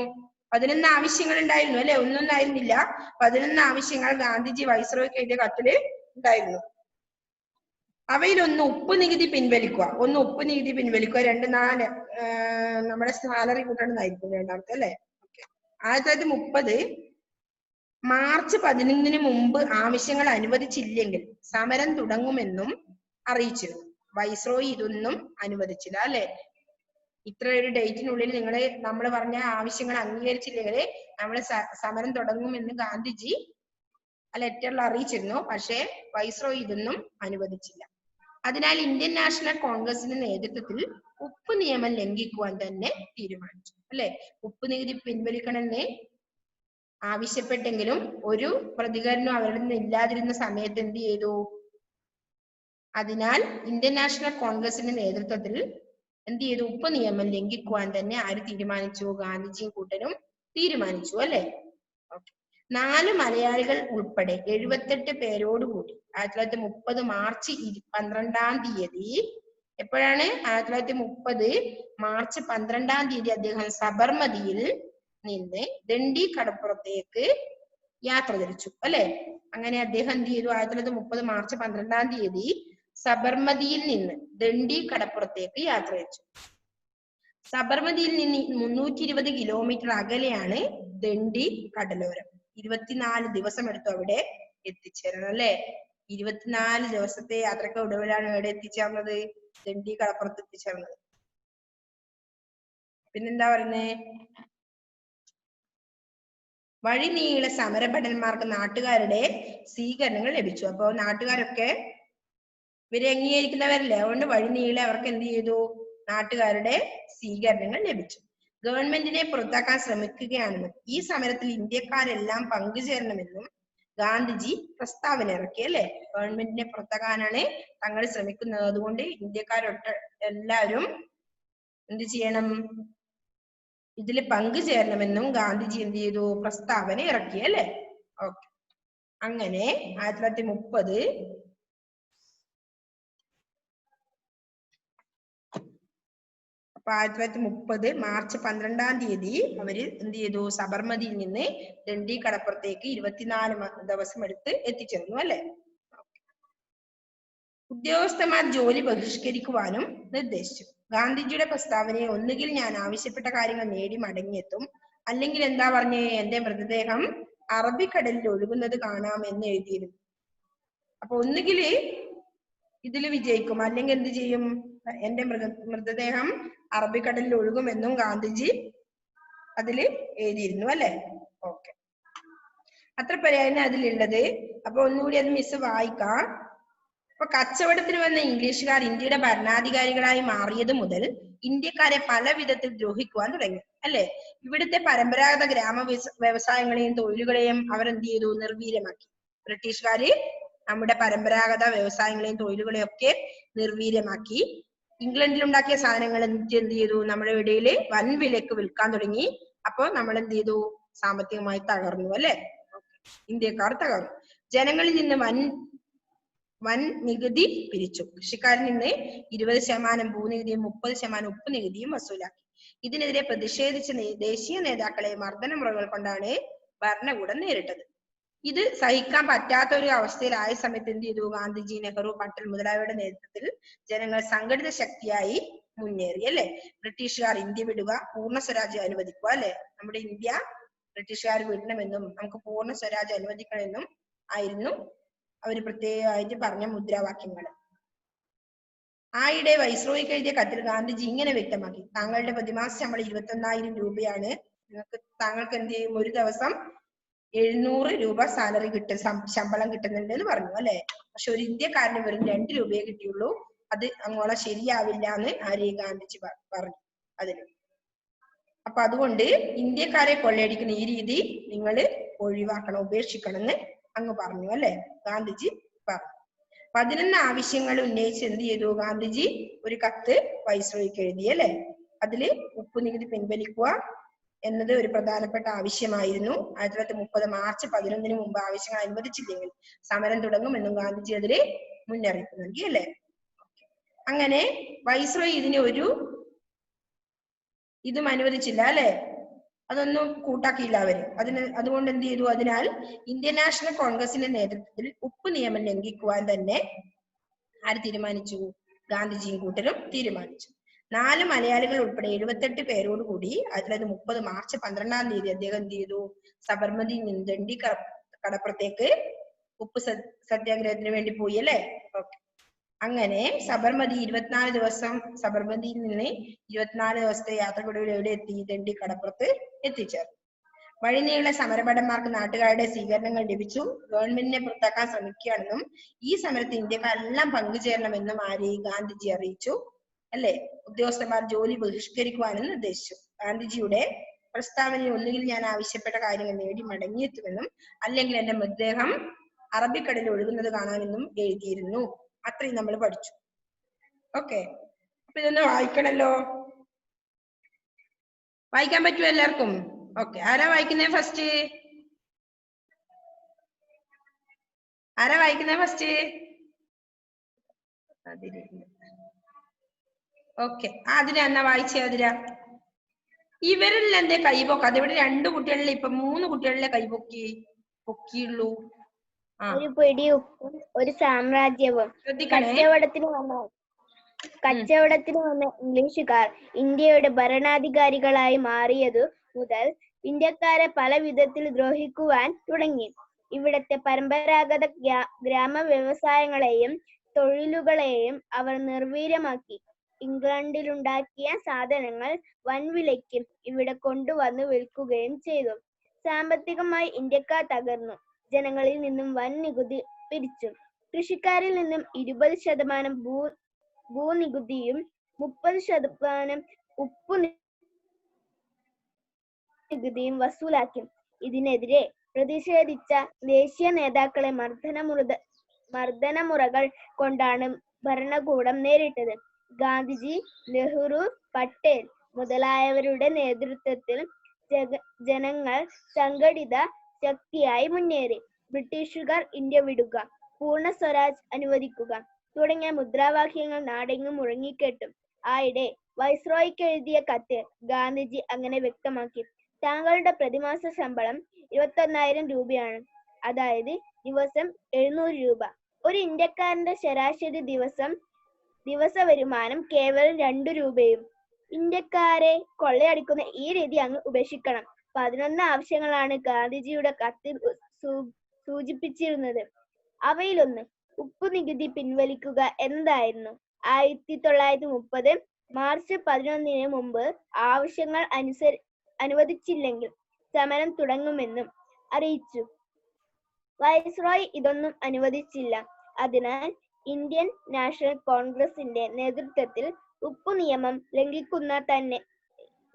11 ആവശ്യങ്ങൾ ഉണ്ടായിരുന്നു അല്ലെ, ഒന്നൊന്നായിരുന്നില്ല. 11 ആവശ്യങ്ങൾ ഗാന്ധിജി വൈസ്രോയ്ക്ക് എഴുതിയ കത്തില് ഉണ്ടായിരുന്നു. അവയിലൊന്ന് ഉപ്പ് നികുതി പിൻവലിക്കുക. ഉപ്പ് നികുതി പിൻവലിക്കുക. 2 നമ്മുടെ സാലറി കൂട്ടണമെന്നായിരിക്കും രണ്ടാമത്തെ അല്ലെ. 1930 മാർച്ച് 11 മുമ്പ് ആവശ്യങ്ങൾ അനുവദിച്ചില്ലെങ്കിൽ സമരം തുടങ്ങുമെന്നും അറിയിച്ചിരുന്നു. വൈസ്രോയി ഇതൊന്നും അനുവദിച്ചില്ല അല്ലെ. ഇത്ര ഒരു ഡേറ്റിനുള്ളിൽ നമ്മൾ പറഞ്ഞ ആവശ്യങ്ങൾ അംഗീകരിച്ചില്ലെങ്കിൽ നമ്മൾ സമരം തുടങ്ങുമെന്ന് ഗാന്ധിജി ആ ലെറ്ററിൽ അറിയിച്ചിരുന്നു. പക്ഷെ വൈസ്രോയി ഇതൊന്നും അനുവദിച്ചില്ല. അതിനാൽ ഇന്ത്യൻ നാഷണൽ കോൺഗ്രസിന്റെ നേതൃത്വത്തിൽ ഉപ്പ് നിയമം ലംഘിക്കുവാൻ തന്നെ തീരുമാനിച്ചു അല്ലെ. ഉപ്പ് നികുതി പിൻവലിക്കണമെന്ന് ആവശ്യപ്പെട്ടെങ്കിലും ഒരു പ്രതികരണം അവരിൽ നിന്ന് ഇല്ലാതിരുന്ന സമയത്ത് എന്ത് ചെയ്തു? അതിനാൽ ഇന്ത്യൻ നാഷണൽ കോൺഗ്രസിന്റെ നേതൃത്വത്തിൽ എന്ത് ചെയ്തു? ഉപ്പ് നിയമം ലംഘിക്കുവാൻ തന്നെ ആര് തീരുമാനിച്ചു? ഗാന്ധിജിയും കൂട്ടരും തീരുമാനിച്ചു അല്ലെ. 4 മലയാളികൾ ഉൾപ്പെടെ 78 പേരോടുകൂടി 1930 മാർച്ച് 12-ാം തീയതി, എപ്പോഴാണ്? 1930 മാർച്ച് 12-ാം തീയതി അദ്ദേഹം സബർമതിയിൽ നിന്ന് ദണ്ഡി കടപ്പുറത്തേക്ക് യാത്ര തിരിച്ചു അല്ലെ. അങ്ങനെ അദ്ദേഹം എന്ത് ചെയ്തു? 1930 മാർച്ച് 12-ാം തീയതി സബർമതിയിൽ നിന്ന് ദണ്ഡി കടപ്പുറത്തേക്ക് യാത്ര തിരിച്ചു. സബർമതിയിൽ നിന്ന് 320 കിലോമീറ്റർ അകലെയാണ് ദണ്ഡി കടലോരം. 24 ദിവസം എടുത്തു അവിടെ എത്തിച്ചേരണം അല്ലെ. 24 ദിവസത്തെ യാത്രക്ക് ഒടുവിലാണ് ഇവിടെ എത്തിച്ചേർന്നത്? ദണ്ഡി കടപ്പുറത്ത് എത്തിച്ചേർന്നത്. പിന്നെന്താ പറയുന്നേ? വഴി നീള സമരഭടന്മാർക്ക് നാട്ടുകാരുടെ സ്വീകരണങ്ങൾ ലഭിച്ചു. അപ്പൊ നാട്ടുകാരൊക്കെ ഇവരെ അംഗീകരിക്കുന്നവരല്ലേ, അതുകൊണ്ട് വഴി നീളെ അവർക്ക് എന്ത് ചെയ്തു? നാട്ടുകാരുടെ സ്വീകരണങ്ങൾ ലഭിച്ചു. ഗവൺമെന്റിനെ പുറത്താക്കാൻ ശ്രമിക്കുകയാണെന്നും ഈ സമരത്തിൽ ഇന്ത്യക്കാരെല്ലാം പങ്കുചേരണമെന്നും ഗാന്ധിജി പ്രസ്താവന ഇറക്കി അല്ലെ. ഗവൺമെന്റിനെ പുറത്താക്കാനാണ് തങ്ങൾ ശ്രമിക്കുന്നത്, അതുകൊണ്ട് ഇന്ത്യക്കാരൊട്ട് എല്ലാവരും എന്ത് ചെയ്യണം? ഇതിൽ പങ്കുചേരണമെന്നും ഗാന്ധിജി എന്ത് ചെയ്തു? പ്രസ്താവന ഇറക്കി അല്ലെ. ഓക്കെ, അങ്ങനെ 1930 മാർച്ച് 12-ാം തീയതി അവര് എന്ത് ചെയ്തു? സബർമതിയിൽ നിന്ന് ദണ്ഡി കടപ്പുറത്തേക്ക് 24 ദിവസം എടുത്ത് എത്തിച്ചേർന്നു അല്ലെ. ഉദ്യോഗസ്ഥന്മാർ ജോലി ബഹിഷ്കരിക്കുവാനും നിർദ്ദേശിച്ചു. ഗാന്ധിജിയുടെ പ്രസ്താവനയെ ഒന്നുകിൽ ഞാൻ ആവശ്യപ്പെട്ട കാര്യങ്ങൾ നേടി മടങ്ങിയെത്തും, അല്ലെങ്കിൽ എന്താ പറഞ്ഞേ? എന്റെ മൃതദേഹം അറബിക്കടലിൽ ഒഴുകുന്നത് കാണാം എന്ന് എഴുതിയിരുന്നു. അപ്പൊ ഒന്നുകിൽ ഇതിൽ വിജയിക്കും, അല്ലെങ്കിൽ എന്ത് ചെയ്യും? എന്റെ മൃതദേഹം അറബിക്കടലിൽ ഒഴുകുമെന്നും ഗാന്ധിജി അതില് എഴുതിയിരുന്നു അല്ലെ. ഓക്കെ, അത്ര പറയാനാണ് അതിലുള്ളത്. അപ്പൊ ഒന്നുകൂടി അത് മിസ് വായിക്കാം. അപ്പൊ കച്ചവടത്തിന് വന്ന ഇംഗ്ലീഷുകാർ ഇന്ത്യയുടെ ഭരണാധികാരികളായി മാറിയത് മുതൽ ഇന്ത്യക്കാരെ പല വിധത്തിൽ ദ്രോഹിക്കുവാൻ തുടങ്ങി അല്ലെ. ഇവിടുത്തെ പരമ്പരാഗത ഗ്രാമ വ്യവസായങ്ങളെയും തൊഴിലുകളെയും അവർ എന്ത് ചെയ്തു? നിർവീര്യമാക്കി. ബ്രിട്ടീഷുകാര് നമ്മുടെ പരമ്പരാഗത വ്യവസായങ്ങളെയും തൊഴിലുകളെയും ഒക്കെ നിർവീര്യമാക്കി. ഇംഗ്ലണ്ടിൽ ഉണ്ടാക്കിയ സാധനങ്ങൾ എന്ത് ചെയ്തു? നമ്മുടെ ഇടയിൽ വൻ വിലക്ക് വിൽക്കാൻ തുടങ്ങി. അപ്പൊ നമ്മൾ എന്ത് ചെയ്തു? സാമ്പത്തികമായി തകർന്നു അല്ലെ. ഇന്ത്യക്കാർ തകർന്നു. ജനങ്ങളിൽ നിന്ന് വൻ വൻ നികുതി പിരിച്ചു. കൃഷിക്കാരിൽ നിന്ന് 20% ഭൂനികുതിയും 30% ഉപ്പ് നികുതിയും വസൂലാക്കി. ഇതിനെതിരെ പ്രതിഷേധിച്ച ദേശീയ നേതാക്കളെ മർദ്ദനമുറകൾ കൊണ്ടാണ് ഭരണകൂടം നേരിട്ടത്. ഇത് സഹിക്കാൻ പറ്റാത്ത ഒരു അവസ്ഥയിലായ സമയത്ത് എന്ത് ചെയ്തു? ഗാന്ധിജി, നെഹ്റു, പട്ടേൽ മുതലായവരുടെ നേതൃത്വത്തിൽ ജനങ്ങൾ സംഘടിത ശക്തിയായി മുന്നേറി. അല്ലെ? ബ്രിട്ടീഷുകാർ ഇന്ത്യ വിടുക, പൂർണ്ണ സ്വരാജ്യം അനുവദിക്കുക. അല്ലെ? നമ്മുടെ ഇന്ത്യ ബ്രിട്ടീഷുകാർ വിടണമെന്നും നമുക്ക് പൂർണ്ണ സ്വരാജ്യം അനുവദിക്കണമെന്നും ആയിരുന്നു അവർ പ്രത്യേകമായിട്ട് പറഞ്ഞ മുദ്രാവാക്യങ്ങൾ. ആയിടെ വൈസ്രോയിക്ക് എഴുതിയ കത്തിൽ ഗാന്ധിജി ഇങ്ങനെ വ്യക്തമാക്കി: താങ്കളുടെ പ്രതിമാസ ശമ്പളം 21,000 രൂപയാണ്. താങ്കൾക്ക് എന്ത് ചെയ്യും? ഒരു ദിവസം 700 രൂപ സാലറി ശമ്പളം കിട്ടുന്നുണ്ട് എന്ന് പറഞ്ഞു. അല്ലെ? പക്ഷെ ഒരു ഇന്ത്യക്കാരന് വെറും 2 രൂപയെ കിട്ടിയുള്ളൂ. അത് അങ്ങോളം ശരിയാവില്ല എന്ന് ഗാന്ധിജി പറഞ്ഞു അതിന്. അപ്പൊ അതുകൊണ്ട് ഇന്ത്യക്കാരെ കൊള്ളയടിക്കുന്ന ഈ രീതി നിങ്ങൾ ഒഴിവാക്കണം, ഉപേക്ഷിക്കണം എന്ന് അങ്ങ് പറഞ്ഞു. അല്ലെ? ഗാന്ധിജി പറഞ്ഞു. 11 ആവശ്യങ്ങൾ ഉന്നയിച്ച് എന്ത് ചെയ്തു? ഗാന്ധിജി ഒരു കത്ത് വൈസ്രോയിക്ക് എഴുതി. അല്ലെ? അതില് ഉപ്പ് നികുതി പിൻവലിക്കുക എന്നത് ഒരു പ്രധാനപ്പെട്ട ആവശ്യമായിരുന്നു. 1930 മാർച്ച് 11 മുമ്പ് ആവശ്യങ്ങൾ അനുവദിച്ചില്ലെങ്കിൽ സമരം തുടങ്ങുമെന്നും ഗാന്ധിജി അതില് മുന്നറിയിപ്പ് നൽകി. അല്ലെ? അങ്ങനെ വൈസ്രോയി ഇതും അനുവദിച്ചില്ല. അല്ലെ? അതൊന്നും കൂട്ടാക്കിയില്ല അവര്. അതുകൊണ്ട് എന്ത് ചെയ്തു? അതിനാൽ ഇന്ത്യൻ നാഷണൽ കോൺഗ്രസിന്റെ നേതൃത്വത്തിൽ ഉപ്പ് നിയമം ലംഘിക്കുവാൻ തന്നെ ആര് തീരുമാനിച്ചു? ഗാന്ധിജിയും കൂട്ടരും തീരുമാനിച്ചു. 4 മലയാളികൾ ഉൾപ്പെടെ 78 പേരോടുകൂടി 1930 മാർച്ച് 12-ാം തീയതി അദ്ദേഹം എന്ത് ചെയ്തു? സബർമതിയിൽ നിന്ന് ദണ്ഡി കടപ്പുറത്തേക്ക് ഉപ്പ് സത്യാഗ്രഹത്തിന് വേണ്ടി പോയി. അല്ലെ? ഓക്കെ. അങ്ങനെ സബർമതിയിൽ നിന്ന് 24 ദിവസത്തെ യാത്രക്കൊടുവിൽ എവിടെ എത്തി? ദണ്ഡി കടപ്പുറത്ത് എത്തിച്ചേർന്നു. വഴിനീള സമരഭടന്മാർക്ക് നാട്ടുകാരുടെ സ്വീകരണങ്ങൾ ലഭിച്ചു. ഗവൺമെന്റിനെ പുറത്താക്കാൻ ശ്രമിക്കുകയാണെന്നും ഈ സമരത്തിൽ ഇന്ത്യക്കാരെല്ലാം പങ്കുചേരണമെന്നും ഗാന്ധിജി അറിയിച്ചു. അല്ലെ? ഉദ്യോഗസ്ഥന്മാർ ജോലി ബഹിഷ്കരിക്കുവാനും നിർദ്ദേശിച്ചു. ഗാന്ധിജിയുടെ പ്രസ്താവനയിൽ ഒന്നുകിൽ ഞാൻ ആവശ്യപ്പെട്ട കാര്യങ്ങൾ നേടി മടങ്ങിയെത്തുമെന്നും അല്ലെങ്കിൽ എന്റെ മൃതദേഹം അറബിക്കടലിൽ ഒഴുകുന്നത് കാണാമെന്നും എഴുതിയിരുന്നു. അത്രയും നമ്മൾ പഠിച്ചു. ഓക്കെ. അപ്പൊ ഇതൊന്ന് വായിക്കണല്ലോ. വായിക്കാൻ പറ്റുമോ എല്ലാവർക്കും? ഓക്കെ. ആരാ വായിക്കുന്നേ ഫസ്റ്റ്? ഓക്കെ. അതിന് എന്നാ വായിച്ചേ? അതിരാ ഇവരിൽ എന്തേ കൈപൊക്ക? അതിവിടെ 2 കുട്ടികളിലെ ഇപ്പൊ 3 കുട്ടികളിലെ പൊക്കിയുള്ളൂ. ഒരു പിടി ഉപ്പും ഒരു സാമ്രാജ്യവും. കച്ചവടത്തിന് വന്ന ഇംഗ്ലീഷുകാർ ഇന്ത്യയുടെ ഭരണാധികാരികളായി മാറിയതു മുതൽ ഇന്ത്യക്കാരെ പല വിധത്തിൽ ദ്രോഹിക്കുവാൻ തുടങ്ങി. ഇവിടത്തെ പരമ്പരാഗത ഗ്രാമ വ്യവസായങ്ങളെയും തൊഴിലുകളെയും അവർ നിർവീര്യമാക്കി. ഇംഗ്ലണ്ടിലുണ്ടാക്കിയ സാധനങ്ങൾ വൻവിലയ്ക്ക് ഇവിടെ കൊണ്ടുവന്ന് വിൽക്കുകയും ചെയ്തു. സാമ്പത്തികമായി ഇന്ത്യക്കാർ തകർന്നു. ജനങ്ങളിൽ നിന്നും വൻ നികുതി പിരിച്ചു. കൃഷിക്കാരിൽ നിന്നും 20% ഭൂനികുതിയും 30% ഉപ്പു നികുതിയും വസൂലാക്കി. ഇതിനെതിരെ പ്രതിഷേധിച്ച ദേശീയ നേതാക്കളെ മർദ്ദനമുറകൾ കൊണ്ടാണ് ഭരണകൂടം നേരിട്ടത്. ഗാന്ധിജി, നെഹ്റു, പട്ടേൽ മുതലായവരുടെ നേതൃത്വത്തിൽ ജനങ്ങൾ സംഘടിത ശക്തിയായി മുന്നേറി. ബ്രിട്ടീഷുകാർ ഇന്ത്യ വിടുക, പൂർണ്ണ സ്വരാജ് അനുവദിക്കുക തുടങ്ങിയ മുദ്രാവാക്യങ്ങൾ നാടെങ്ങും മുഴങ്ങിക്കേട്ടു. ആയിടെ വൈസ്രോയിക്ക് എഴുതിയ കത്തിൽ ഗാന്ധിജി അങ്ങനെ വ്യക്തമാക്കി: താങ്കളുടെ പ്രതിമാസ ശമ്പളം 21,000 രൂപയാണ്. അതായത് ദിവസം 700 രൂപ. ഒരു ഇന്ത്യക്കാരന്റെ ശരാശരി ദിവസ വരുമാനം കേവലം 2 രൂപയും. ഇന്ത്യക്കാരെ കൊള്ളയടിക്കുന്ന ഈ രീതി അങ്ങ് ഉപേക്ഷിക്കണം. 11 ആവശ്യങ്ങളാണ് ഗാന്ധിജിയുടെ കത്തിൽ സൂചിപ്പിച്ചിരുന്നത്. അവയിലൊന്ന് ഉപ്പു നികുതി പിൻവലിക്കുക എന്നതായിരുന്നു. 1930 മാർച്ച് 11 മുമ്പ് ആവശ്യങ്ങൾ അനുവദിച്ചില്ലെങ്കിൽ സമരം തുടങ്ങുമെന്നും അറിയിച്ചു. വൈസ്രോയി ഇതൊന്നും അനുവദിച്ചില്ല. അതിനാൽ ഇന്ത്യൻ നാഷണൽ കോൺഗ്രസിന്റെ നേതൃത്വത്തിൽ ഉപ്പു നിയമം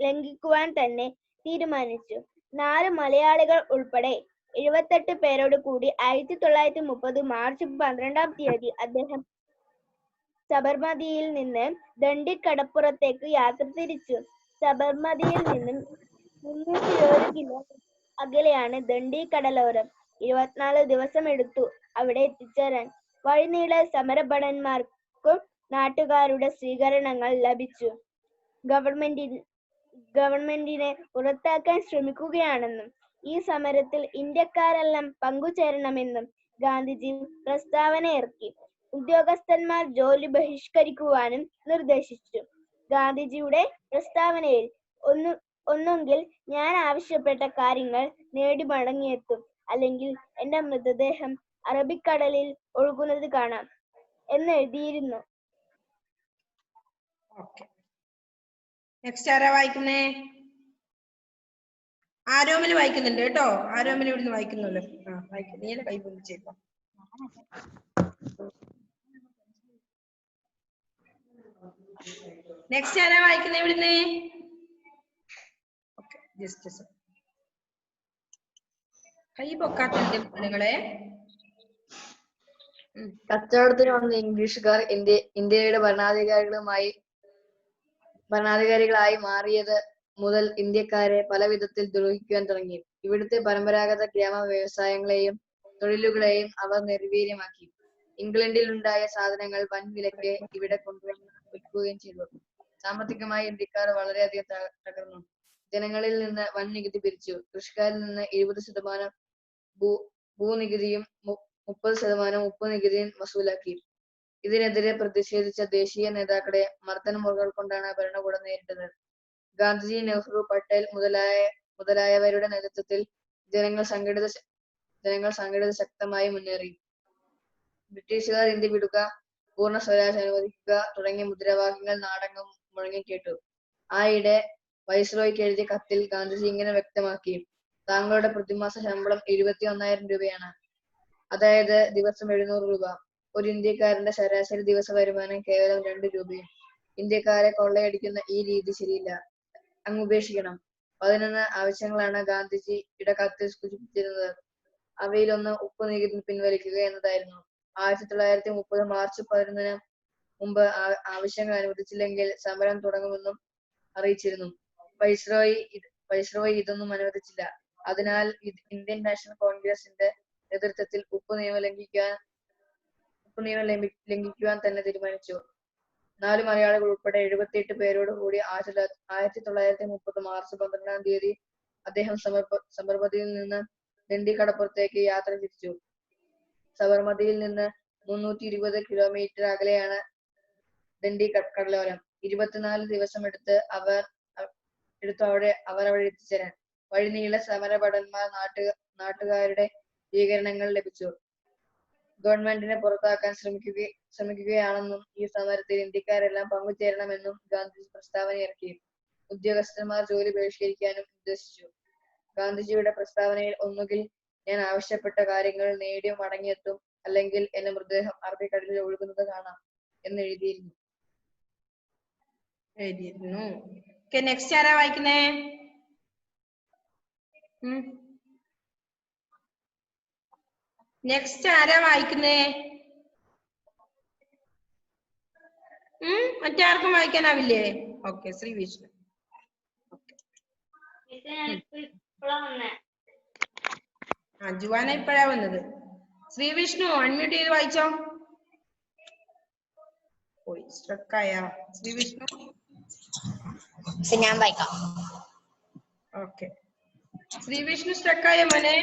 ലംഘിക്കുവാൻ തന്നെ തീരുമാനിച്ചു. 4 മലയാളികൾ ഉൾപ്പെടെ 78 പേരോട് കൂടി 1930 മാർച്ച് 12-ാം തീയതി അദ്ദേഹം സബർമതിയിൽ നിന്ന് ദണ്ഡി കടപ്പുറത്തേക്ക് യാത്ര തിരിച്ചു. സബർമതിയിൽ നിന്നും 320 കിലോമീറ്റർ അകലെയാണ് ദണ്ഡി കടലോരം. 24 ദിവസം എടുത്തു അവിടെ എത്തിച്ചേരാൻ. വഴിനീളെ സമരഭടന്മാർക്കും നാട്ടുകാരുടെ സ്വീകരണങ്ങൾ ലഭിച്ചു. ഗവൺമെന്റിനെ പുറത്താക്കാൻ ശ്രമിക്കുകയാണെന്നും ഈ സമരത്തിൽ ഇന്ത്യക്കാരെല്ലാം പങ്കുചേരണമെന്നും ഗാന്ധിജി പ്രസ്താവന ഇറക്കി. ഉദ്യോഗസ്ഥന്മാർ ജോലി ബഹിഷ്കരിക്കുവാനും നിർദ്ദേശിച്ചു. ഗാന്ധിജിയുടെ പ്രസ്താവനയിൽ ഒന്നുകിൽ ഞാൻ ആവശ്യപ്പെട്ട കാര്യങ്ങൾ നേടി മടങ്ങിയെത്തും, അല്ലെങ്കിൽ എന്റെ മൃതദേഹം അറബിക്കടലിൽ ഒഴുകുന്നത് കാണാം എന്നെഴുതിയിരുന്നു. നെക്സ്റ്റ് ആരാ വായിക്കുന്നേ? ആരോമിൽ വായിക്കുന്നുണ്ട് കേട്ടോ. ആരോമിൽ ഇവിടുന്ന് വായിക്കുന്നുള്ളു. വായിക്കും. നീല കൈ പൊന്നിച്ചേക്കാം. നെക്സ്റ്റ് ആരാ വായിക്കുന്നേ ഇവിടുന്ന്? കൈ പൊക്കാത്തതിന്റെ കുട്ടികളെ. കച്ചവടത്തിന് വന്ന ഇംഗ്ലീഷുകാർ ഇന്ത്യയുടെ ഭരണാധികാരികളായി മാറിയത് മുതൽ ഇന്ത്യക്കാരെ പല വിധത്തിൽ ദ്രോഹിക്കുവാൻ തുടങ്ങി. ഇവിടുത്തെ പരമ്പരാഗത ഗ്രാമ വ്യവസായങ്ങളെയും തൊഴിലുകളെയും അവർ നിർവീര്യമാക്കി. ഇംഗ്ലണ്ടിൽ ഉണ്ടായ സാധനങ്ങൾ വൻ വിലയ്ക്ക് ഇവിടെ കൊണ്ടുവന്ന് വിൽക്കുകയും ചെയ്തു. സാമ്പത്തികമായി ഇന്ത്യക്കാർ വളരെയധികം തകർന്നു. ജനങ്ങളിൽ നിന്ന് വൻ നികുതി പിരിച്ചു. കൃഷിക്കാരിൽ നിന്ന് 20% ഭൂനികുതിയും 30% ഉപ്പ് നികുതിയും വസൂലാക്കി. ഇതിനെതിരെ പ്രതിഷേധിച്ച ദേശീയ നേതാക്കളെ മർദ്ദനമുറകൾ കൊണ്ടാണ് ഭരണകൂടം നേരിട്ടത്. ഗാന്ധിജി, നെഹ്റു, പട്ടേൽ മുതലായവരുടെ നേതൃത്വത്തിൽ ജനങ്ങൾ സംഘടിത ശക്തമായി മുന്നേറി. ബ്രിട്ടീഷുകാർ ഇന്ത്യ വിടുക, പൂർണ്ണ സ്വരാജ് അനുവദിക്കുക തുടങ്ങിയ മുദ്രാവാക്യങ്ങൾ നാടെങ്ങും മുഴങ്ങിക്കേട്ടു. ആയിടെ വൈസ്രോയ്ക്ക് എഴുതിയ കത്തിൽ ഗാന്ധിജി ഇങ്ങനെ വ്യക്തമാക്കി: താങ്കളുടെ പ്രതിമാസ ശമ്പളം 21,000 രൂപയാണ്, അതായത് ദിവസം 700 രൂപ. ഒരു ഇന്ത്യക്കാരന്റെ ശരാശരി ദിവസ വരുമാനം കേവലം 2 രൂപയും. ഇന്ത്യക്കാരെ കൊള്ളയടിക്കുന്ന ഈ രീതി ശരിയില്ല, അങ്ങ് ഉപേക്ഷിക്കണം. 11 ആവശ്യങ്ങളാണ് ഗാന്ധിജിയുടെ കത്തിൽ സൂചിപ്പിച്ചിരുന്നത്. അവയിലൊന്ന് ഉപ്പ് നികുതി പിൻവലിക്കുക എന്നതായിരുന്നു. 1930 മാർച്ച് 11 മുമ്പ് ആവശ്യങ്ങൾ അനുവദിച്ചില്ലെങ്കിൽ സമരം തുടങ്ങുമെന്നും അറിയിച്ചിരുന്നു. വൈസ്രോയി ഇതൊന്നും അനുവദിച്ചില്ല. അതിനാൽ ഇന്ത്യൻ നാഷണൽ കോൺഗ്രസിന്റെ നേതൃത്വത്തിൽ ഉപ്പ് നിയമം ലംഘിക്കുവാൻ തന്നെ തീരുമാനിച്ചു. 4 മലയാളികൾ ഉൾപ്പെടെ 78 പേരോട് കൂടി 1930 മാർച്ച് 12 അദ്ദേഹം സബർമതിയിൽ നിന്ന് ദണ്ഡി കടപ്പുറത്തേക്ക് യാത്ര തിരിച്ചു. സബർമതിയിൽ നിന്ന് 320 കിലോമീറ്റർ അകലെയാണ് ദണ്ഡി കടലോരം. 24 ദിവസം എടുത്ത് അവർ അവിടെ എത്തിച്ചേരാൻ. വഴിനീളെ സമരഭടന്മാർ നാട്ടുകാരുടെ സ്വീകരണങ്ങൾ ലഭിച്ചു. ഗവൺമെന്റിനെ പുറത്താക്കാൻ ശ്രമിക്കുകയാണെന്നും ഈ സമരത്തിൽ ഇന്ത്യക്കാരെല്ലാം പങ്കുചേരണമെന്നും ഗാന്ധിജി പ്രസ്താവന ഇറക്കി. ഉദ്യോഗസ്ഥന്മാർ ജോലി ബഹിഷ്കരിക്കാനും നിർദ്ദേശിച്ചു. ഗാന്ധിജിയുടെ പ്രസ്താവനയിൽ ഒന്നുകിൽ ഞാൻ ആവശ്യപ്പെട്ട കാര്യങ്ങൾ നേടി മടങ്ങിയെത്തും, അല്ലെങ്കിൽ എന്റെ മൃതദേഹം അറബിക്കടലിൽ ഒഴുകുന്നത് കാണാം എന്ന് എഴുതിയിരുന്നു. നെക്സ്റ്റ് ആരാ വായിക്കുന്നേ? നെക്സ്റ്റ് ആരാ വായിക്കുന്നേ? മറ്റാർക്കും വായിക്കാനാവില്ലേ? ഓക്കെ, ശ്രീ വിഷ്ണു. ജുവാന ഇപ്പഴാ വന്നത്. ശ്രീ വിഷ്ണു അൺമ്യൂട്ട് ചെയ്ത് വായിച്ചോ. പോയി സ്ട്രക്കായ ശ്രീ വിഷ്ണു. ഞാൻ വായിക്കാം. ഓക്കെ, ശ്രീ വിഷ്ണു സ്ട്രക്കായ മോനെ.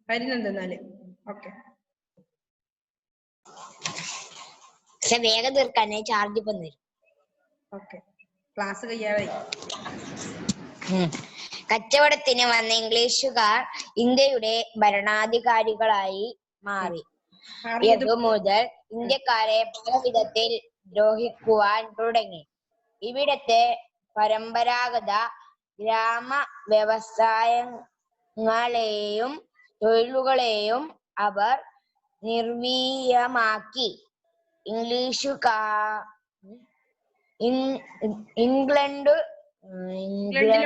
വരുന്നുണ്ട് എന്നാല്. ഓക്കെ, പക്ഷെ വേഗം തീർക്കാനേ ചാർജ് വന്നു. ഓക്കെ, ക്ലാസ് കഴിയാറായി. കച്ചവടത്തിന് വന്ന ഇംഗ്ലീഷുകാർ ഇന്ത്യയുടെ ഭരണാധികാരികളായി മാറി. മുതൽ ഇന്ത്യക്കാരെ പല വിധത്തിൽ ദ്രോഹിക്കുവാൻ തുടങ്ങി. ഇവിടത്തെ പരമ്പരാഗത ഗ്രാമ വ്യവസായങ്ങളെയും തൊഴിലുകളെയും അവർ നിർവീര്യമാക്കി.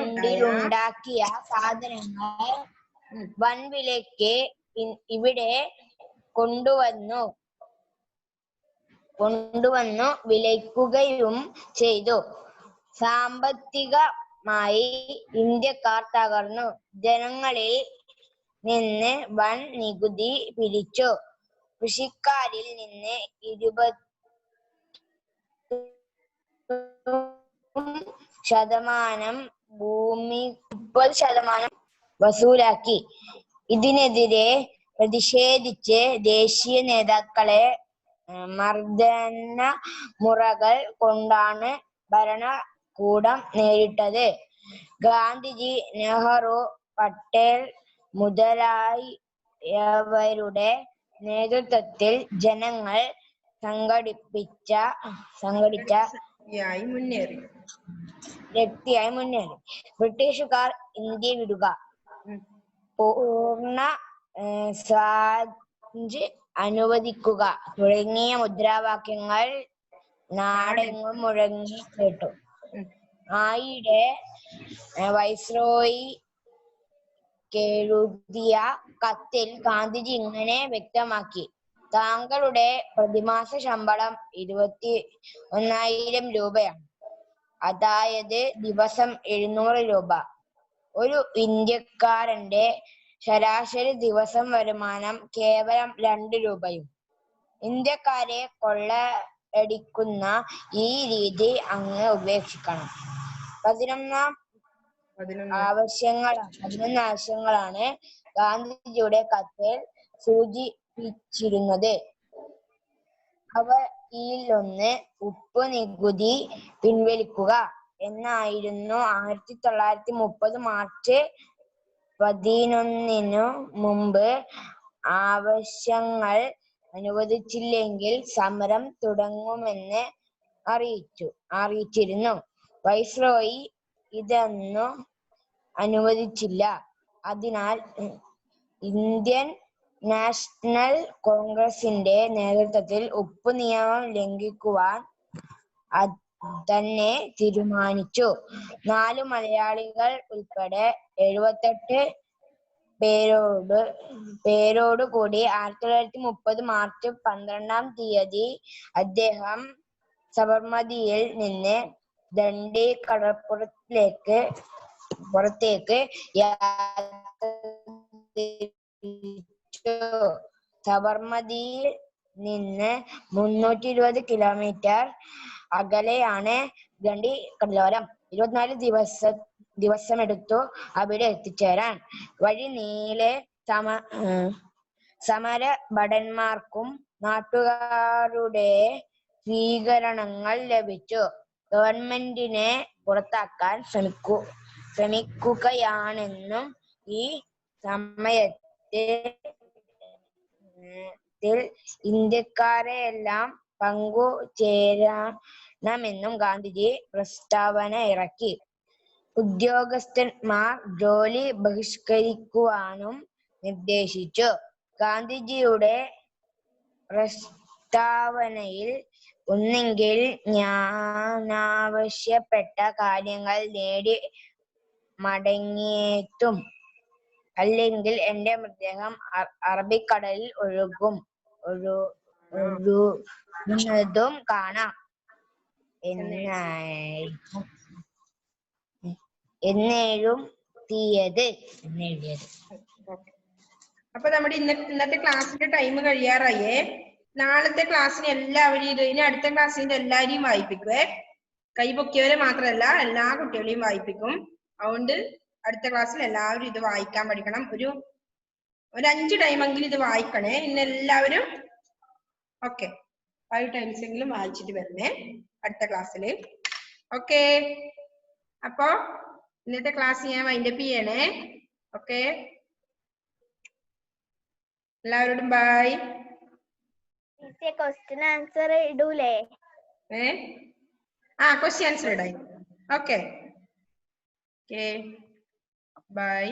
ഇംഗ്ലണ്ടിലുണ്ടാക്കിയ സാധനങ്ങൾ വൻവിലയ്ക്ക് ഇവിടെ കൊണ്ടുവന്നു വിലയ്ക്കുകയും ചെയ്തു. സാമ്പത്തികമായി ഇന്ത്യക്കാർ തകർന്നു. ജനങ്ങളിൽ നിന്ന് വൻ നികുതി പിരിച്ചു. കൃഷിക്കാരിൽ നിന്ന് 20% ഭൂമി 30% വസൂലാക്കി. ഇതിനെതിരെ പ്രതിഷേധിച്ച് ദേശീയ നേതാക്കളെ മർദ്ദന മുറകൾ കൊണ്ടാണ് ഭരണകൂടം നേരിട്ടത്. ഗാന്ധിജി, നെഹ്റു, പട്ടേൽ മുതലായവരുടെ നേതൃത്വത്തിൽ ജനങ്ങൾ സംഘടിച്ച മുന്നേറി. ബ്രിട്ടീഷുകാർ ഇന്ത്യ വിടുക, പൂർണ്ണ സ്വാതന്ത്ര്യം അനുവദിക്കുക തുടങ്ങിയ മുദ്രാവാക്യങ്ങൾ നാടെങ്ങും മുഴങ്ങി കേട്ടു. ആയിടെ വൈസ്രോയി എഴുതിയ കത്തിൽ ഗാന്ധിജി ഇങ്ങനെ വ്യക്തമാക്കി: താങ്കളുടെ പ്രതിമാസ ശമ്പളം 21,000 രൂപയാണ്, അതായത് ദിവസം 700 രൂപ. ഒരു ഇന്ത്യക്കാരന്റെ ശരാശരി ദിവസം വരുമാനം കേവലം 2 രൂപയും. ഇന്ത്യക്കാരെ കൊള്ളയടിക്കുന്ന ഈ രീതി അങ്ങ് ഉപേക്ഷിക്കണം. 11 ആവശ്യങ്ങളാണ് ഗാന്ധിജിയുടെ കത്തിൽ സൂചിപ്പിച്ചിരുന്നത്. അവയിലൊന്ന് ഉപ്പ് നികുതി പിൻവലിക്കുക എന്നായിരുന്നു. 1930 മാർച്ച് 11 മുമ്പ് ആവശ്യങ്ങൾ അനുവദിച്ചില്ലെങ്കിൽ സമരം തുടങ്ങുമെന്ന് അറിയിച്ചിരുന്നു. വൈസ്രോയി ഇതൊന്നും അനുവദിച്ചില്ല. അതിനാൽ ഇന്ത്യൻ നാഷണൽ കോൺഗ്രസിന്റെ നേതൃത്വത്തിൽ ഉപ്പ് നിയമം ലംഘിക്കുവാൻ തന്നെ തീരുമാനിച്ചു. 4 മലയാളികൾ ഉൾപ്പെടെ 78 പേരോടുകൂടി 1930 മാർച്ച് 12 അദ്ദേഹം സബർമതിയിൽ നിന്ന് ദണ്ഡി കടപ്പുറത്തേക്ക് യാത്ര തിരിച്ചു. സബർമതിയിൽ നിന്ന് 320 കിലോമീറ്റർ അകലെയാണ് ദണ്ഡി കടലോരം. 24 ദിവസമെടുത്തു അവിടെ എത്തിച്ചേരാൻ. വഴി നീളെ സമരഭടന്മാർക്കും നാട്ടുകാരുടെ സ്വീകരണങ്ങൾ ലഭിച്ചു. ഗവൺമെന്റിനെ പുറത്താക്കാൻ ശ്രമിക്കുകയാണെന്നും ഈ സമയത്തിൽ ഇന്ത്യക്കാരെല്ലാം പങ്കുചേരണമെന്നും ഗാന്ധിജി പ്രസ്താവന ഇറക്കി. ഉദ്യോഗസ്ഥന്മാർ ജോലി ബഹിഷ്കരിക്കുവാനും നിർദ്ദേശിച്ചു. ഗാന്ധിജിയുടെ പ്രസ്താവനയിൽ ഒന്നുകിൽ ഞാനാവശ്യപ്പെട്ട കാര്യങ്ങൾ നേടി മടങ്ങിയെത്തും, അല്ലെങ്കിൽ എന്റെ മൃതദേഹം അറബിക്കടലിൽ ഒഴുകുന്നതും കാണാം എന്നെഴുതിയത്. അപ്പൊ നമ്മുടെ ഇന്നത്തെ ക്ലാസ്സിന്റെ ടൈം കഴിയാറായേ. നാളത്തെ ക്ലാസ്സിന് എല്ലാവരും ഇനി അടുത്ത ക്ലാസ്സിന്റെ എല്ലാവരെയും വായിപ്പിക്കുവേ. കൈപൊക്കിയവരെ മാത്രമല്ല, എല്ലാ കുട്ടികളെയും വായിപ്പിക്കും. അതുകൊണ്ട് അടുത്ത ക്ലാസ്സിൽ എല്ലാവരും ഇത് വായിക്കാൻ പഠിക്കണം. ഒരു 5 ടൈമെങ്കിലും ഇത് വായിക്കണേ. ഇന്നെല്ലാവരും 5 ടൈംസ് എങ്കിലും വായിച്ചിട്ട് വരണേ അടുത്ത ക്ലാസ്സിൽ. ഓക്കെ, അപ്പൊ ഇന്നത്തെ ക്ലാസ് ഞാൻ വൈൻഡപ്പ് ചെയ്യണേ. ഓക്കെ, എല്ലാവരോടും ബൈ. ക്വസ്റ്റ്യൻ ആൻസർ ഇടൂലേ? ക്വസ്റ്റ്യൻ ആൻസർ ഇടാം. Okay, by.